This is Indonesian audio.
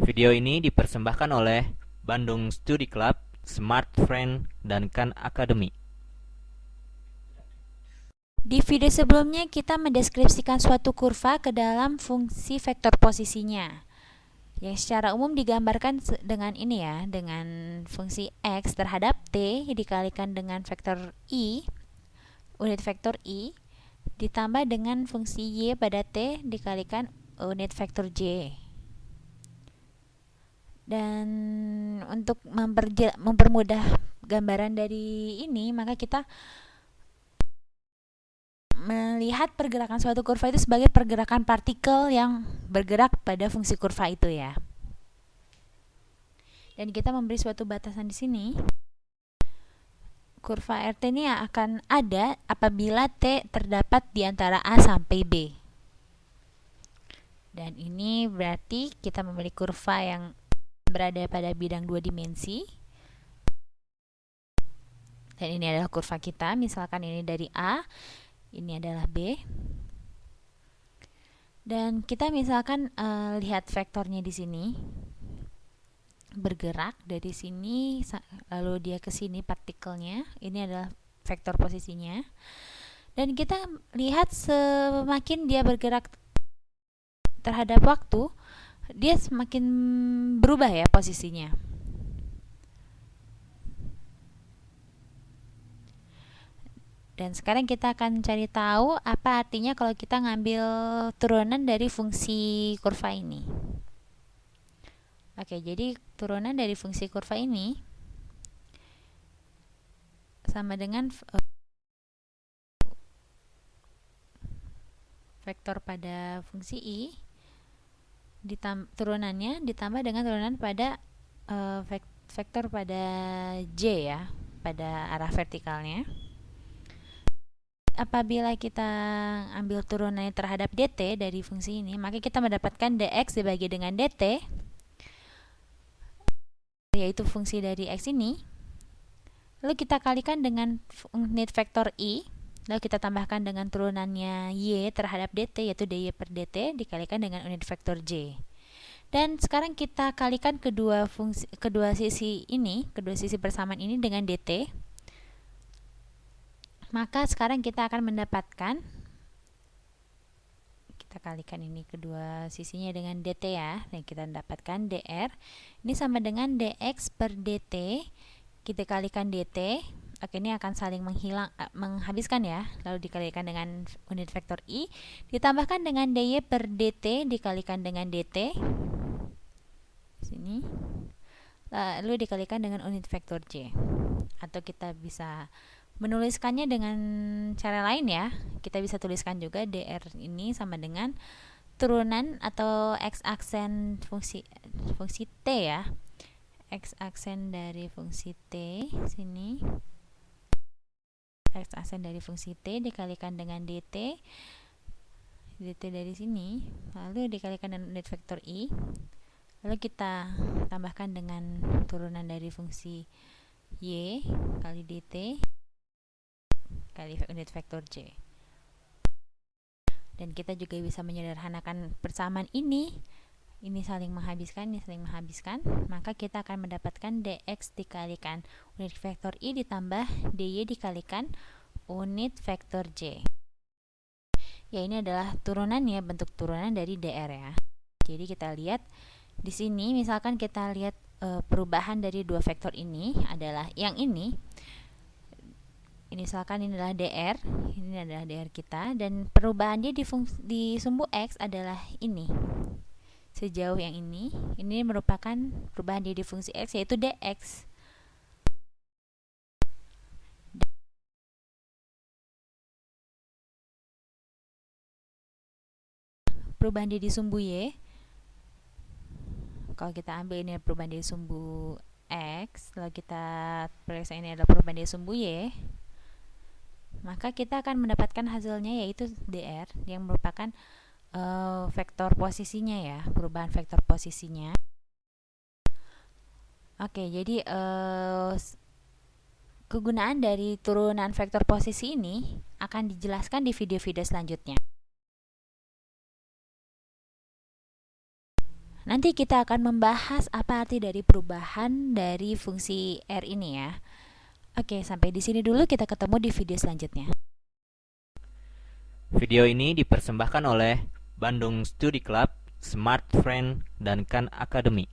Video ini dipersembahkan oleh Bandung Studi Club, Smart Friend, dan Khan Academy. Di video sebelumnya kita mendeskripsikan suatu kurva ke dalam fungsi vektor posisinya. Yang secara umum digambarkan dengan ini ya, dengan fungsi x terhadap t dikalikan dengan vektor i, unit vektor i, ditambah dengan fungsi y pada t dikalikan unit vektor j. Dan untuk mempermudah gambaran dari ini, maka kita melihat pergerakan suatu kurva itu sebagai pergerakan partikel yang bergerak pada fungsi kurva itu ya. Dan kita memberi suatu batasan di sini. Kurva RT ini akan ada apabila T terdapat di antara A sampai B. Dan ini berarti kita memiliki kurva yang berada pada bidang 2 dimensi. Dan ini adalah kurva kita, misalkan ini dari A, ini adalah B. Dan kita misalkan lihat vektornya di sini bergerak dari sini lalu dia ke sini partikelnya. Ini adalah vektor posisinya. Dan kita lihat semakin dia bergerak terhadap waktu, dia semakin berubah ya posisinya. Dan sekarang kita akan cari tahu apa artinya kalau kita ngambil turunan dari fungsi kurva ini. Oke, jadi turunan dari fungsi kurva ini sama dengan vektor pada fungsi i turunannya ditambah dengan turunan pada vektor pada j ya, pada arah vertikalnya. Apabila kita ambil turunannya terhadap dt dari fungsi ini, maka kita mendapatkan dx dibagi dengan dt, yaitu fungsi dari x ini. Lalu kita kalikan dengan unit vektor i, lalu kita tambahkan dengan turunannya y terhadap dt, yaitu dy per dt dikalikan dengan unit vektor j. Dan sekarang kita kalikan kedua sisi persamaan ini dengan dt. Maka sekarang kita akan mendapatkan, kita kalikan ini kedua sisinya dengan dt ya, dan kita mendapatkan dr ini sama dengan dx per dt, kita kalikan dt. Oke, ini akan saling menghabiskan ya, lalu dikalikan dengan unit vektor i, ditambahkan dengan dy per dt dikalikan dengan dt sini, lalu dikalikan dengan unit vektor j. Atau kita bisa menuliskannya dengan cara lain ya. Kita bisa tuliskan juga dr ini sama dengan turunan atau x aksen fungsi t ya. X aksen dari fungsi t sini. X aksen dari fungsi t dikalikan dengan dt. dt dari sini lalu dikalikan dengan unit vektor i. Lalu kita tambahkan dengan turunan dari fungsi y kali dt kali unit vektor j. Dan kita juga bisa menyederhanakan persamaan ini saling menghabiskan, ini saling menghabiskan, maka kita akan mendapatkan dx dikalikan unit vektor i ditambah dy dikalikan unit vektor j. Ya, ini adalah turunannya, bentuk turunan dari dr ya. Jadi kita lihat di sini, misalkan kita lihat perubahan dari dua vektor ini adalah yang ini misalkan ini adalah dr, ini adalah dr kita, dan perubahan dia di sumbu x adalah ini. Sejauh yang ini merupakan perubahan dia di fungsi x, yaitu dx. Perubahan dia di sumbu y, kalau kita ambil ini perubahan dia di sumbu x, lalu kita periksa ini adalah perubahan dia di sumbu y, maka kita akan mendapatkan hasilnya yaitu dr yang merupakan vektor posisinya ya, perubahan vektor posisinya. Oke, jadi kegunaan dari turunan vektor posisi ini akan dijelaskan di video-video selanjutnya. Nanti kita akan membahas apa arti dari perubahan dari fungsi R ini ya. Oke, sampai di sini dulu, kita ketemu di video selanjutnya. Video ini dipersembahkan oleh Bandung Study Club, Smart Friend, dan Khan Academy.